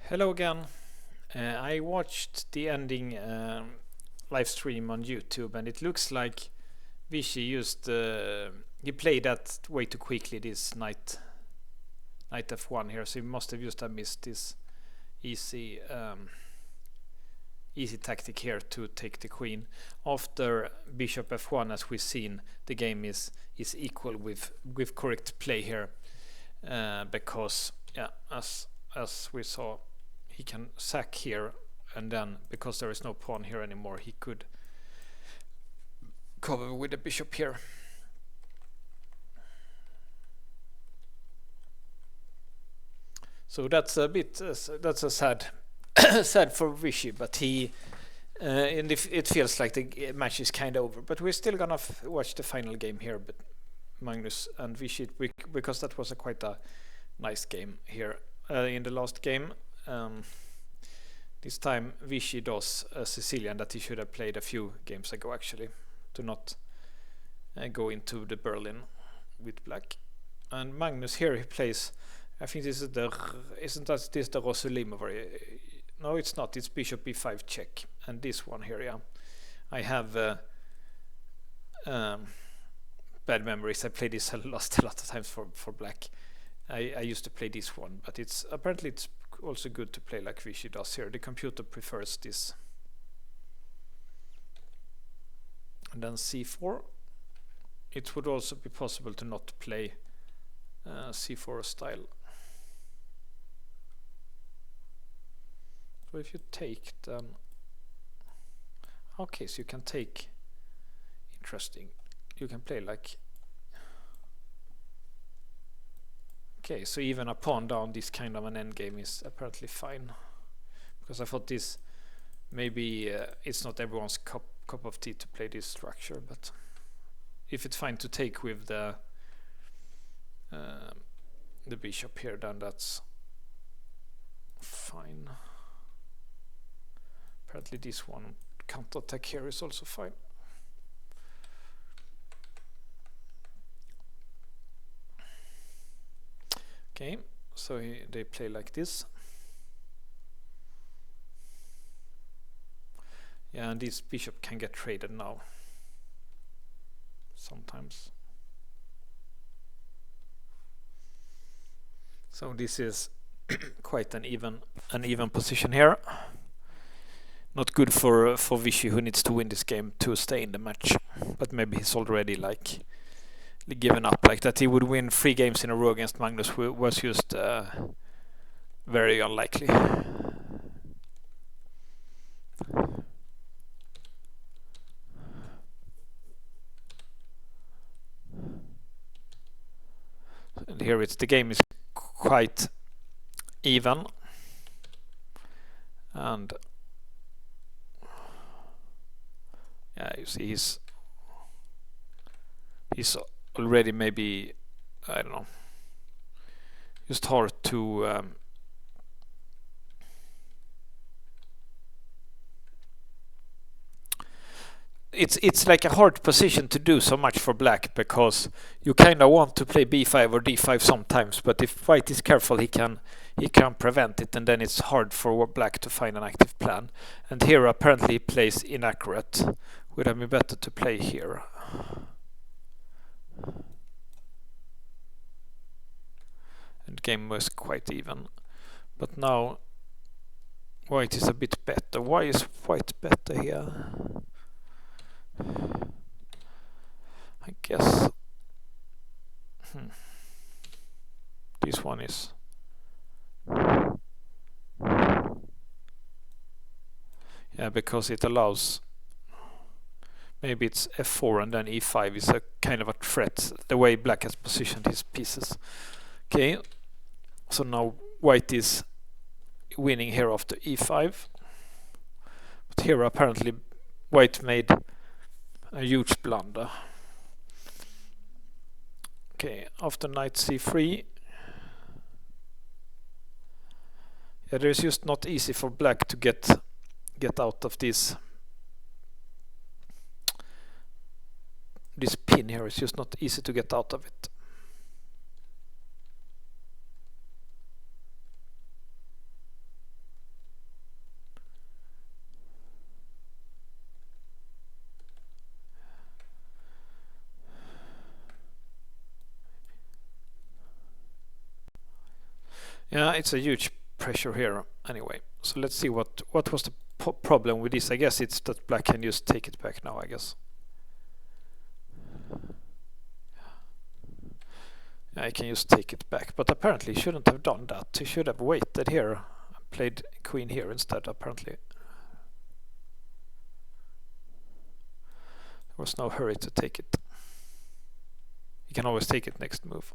Hello again. I watched the ending live stream on YouTube, and it looks like Vichy he played that way too quickly. This knight f1 here, so he must have just missed this easy tactic here to take the queen. After bishop f1, as we've seen, the game is equal with correct play here, because as we saw, he can sack here, and then because there is no pawn here anymore, he could cover with the bishop here. So that's a bit that's a sad sad for Vichy, but he and it feels like the match is kind of over. But we're still gonna watch the final game here, but Magnus and Vichy, because that was quite a nice game here in the last game. This time Vichy does a Sicilian that he should have played a few games ago, actually, to not go into the Berlin with black. And Magnus here, he plays, I think this is isn't this the Rosulimo? No, it's not. It's bishop b5 check, and this one here, yeah. I have bad memories. I played this lost a lot of times for black. I used to play this one, but it's apparently it's also good to play like Vichy does here. The computer prefers this. And then c4. It would also be possible to not play c4 style. So if you take, then okay, so you can take, interesting, you can play like, okay, so even a pawn down this kind of an endgame is apparently fine, because I thought this maybe it's not everyone's cup of tea to play this structure, but if it's fine to take with the bishop here, then that's fine. Apparently this one counterattack here is also fine. Okay, so they play like this. Yeah, and this bishop can get traded now sometimes. So this is quite an even position here. Not good for Vichy, who needs to win this game to stay in the match. But maybe he's already like given up, like that he would win 3 games in a row against Magnus was just very unlikely. And here the game is quite even, and yeah, you see he's already maybe, I don't know, just hard to it's like a hard position to do so much for black, because you kind of want to play b5 or d5 sometimes, but if white is careful, he can prevent it, and then it's hard for black to find an active plan. And here apparently he plays inaccurate. Would have been better to play here. And game was quite even, but now white is a bit better. Why is white better here? I guess this one is because it allows, maybe it's f4 and then e5 is a kind of a threat, the way black has positioned his pieces. Okay, so now white is winning here after e5, but here apparently white made a huge blunder. Okay, after knight c3, yeah, there's just not easy for black to get out of this pin here. It's just not easy to get out of it. Yeah, it's a huge pressure here anyway. So let's see what was the problem with this. I guess it's that black can just take it back now, I guess. Yeah, I can just take it back, but apparently he shouldn't have done that. He should have waited here, played queen here instead, apparently. There was no hurry to take it. You can always take it next move.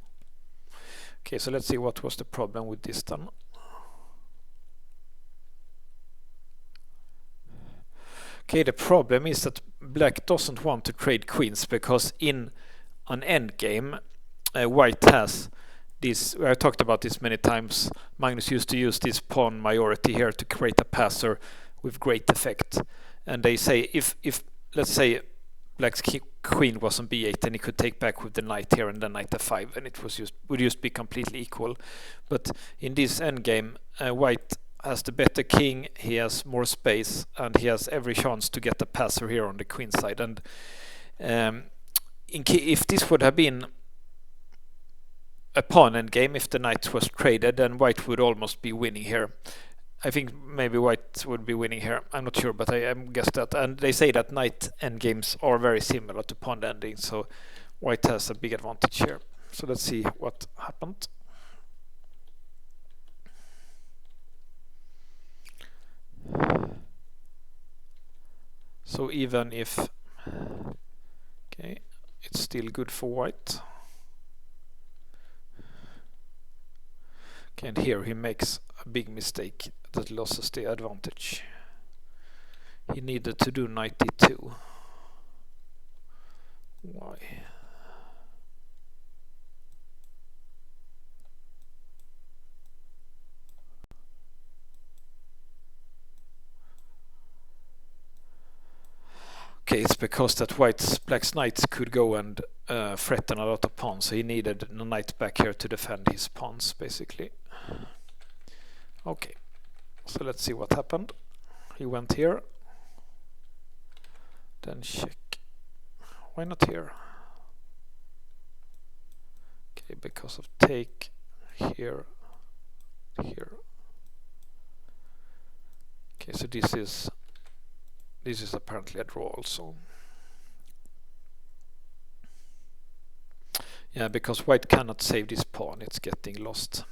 Okay, so let's see what was the problem with this then. Okay, the problem is that black doesn't want to trade queens because in an endgame, white has this. I talked about this many times. Magnus used to use this pawn majority here to create a passer with great effect. And they say if let's say black's queen was on b8, then he could take back with the knight here and then knight f5, and it would just be completely equal. But in this endgame, white has the better king, he has more space, and he has every chance to get the passer here on the queen side. And if this would have been a pawn endgame, if the knight was traded, then white would almost be winning here. I think maybe white would be winning here. I'm not sure, but I guess that. And they say that knight endgames are very similar to pawn endings, so white has a big advantage here. So let's see what happened. So even if, okay, it's still good for white. Okay, and here he makes a big mistake that loses the advantage. He needed to do knight d2. Why? Okay, it's because that black's knights could go and threaten a lot of pawns, so he needed a knight back here to defend his pawns, basically. Okay, so let's see what happened. He went here, then check. Why not here? Okay, because of take here, here. Okay, so this is apparently a draw also. Yeah, because white cannot save this pawn, it's getting lost.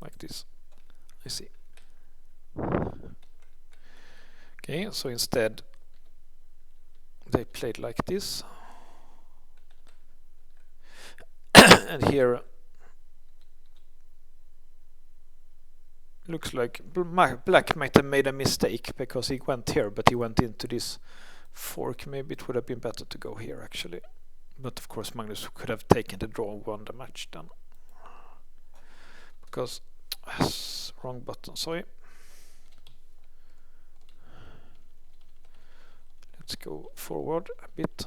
Like this. I see. Okay, so instead they played like this. And here looks like black might have made a mistake because he went here, but he went into this fork. Maybe it would have been better to go here actually. But of course Magnus could have taken the draw and won the match then. Because wrong button, sorry. Let's go forward a bit.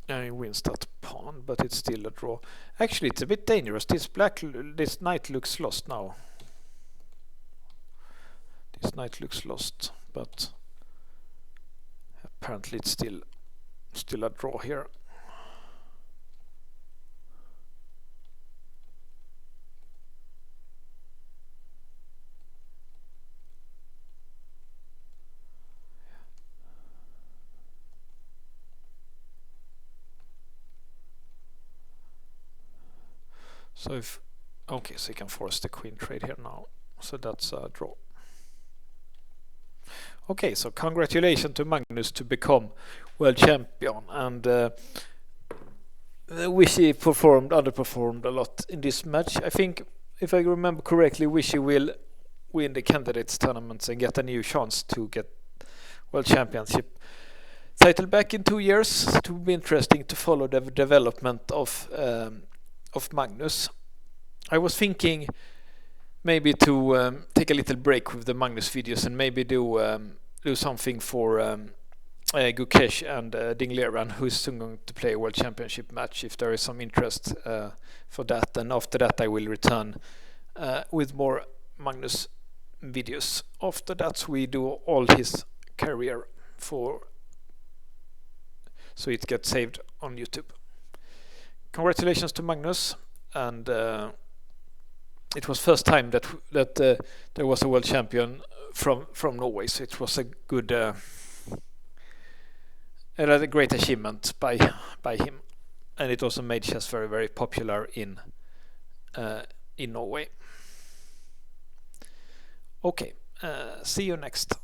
And he wins that pawn, but it's still a draw. Actually, it's a bit dangerous. This knight looks lost now. This knight looks lost, but apparently it's still a draw here. So if okay, so he can force the queen trade here now. So that's a draw. Okay, so congratulations to Magnus to become world champion, and Wishy underperformed a lot in this match. I think, if I remember correctly, Wishy will win the candidates tournaments and get a new chance to get world championship title back in 2 years. It will be interesting to follow the development of Magnus. I was thinking maybe to take a little break with the Magnus videos and maybe do something for Gukesh and Dingleran, who is soon going to play a World Championship match, if there is some interest for that. And after that I will return with more Magnus videos. After that we do all his career so it gets saved on YouTube. Congratulations to Magnus, and it was first time that there was a world champion from Norway, so it was a good a great achievement by him, and it also made chess very, very popular in Norway. Okay, see you next.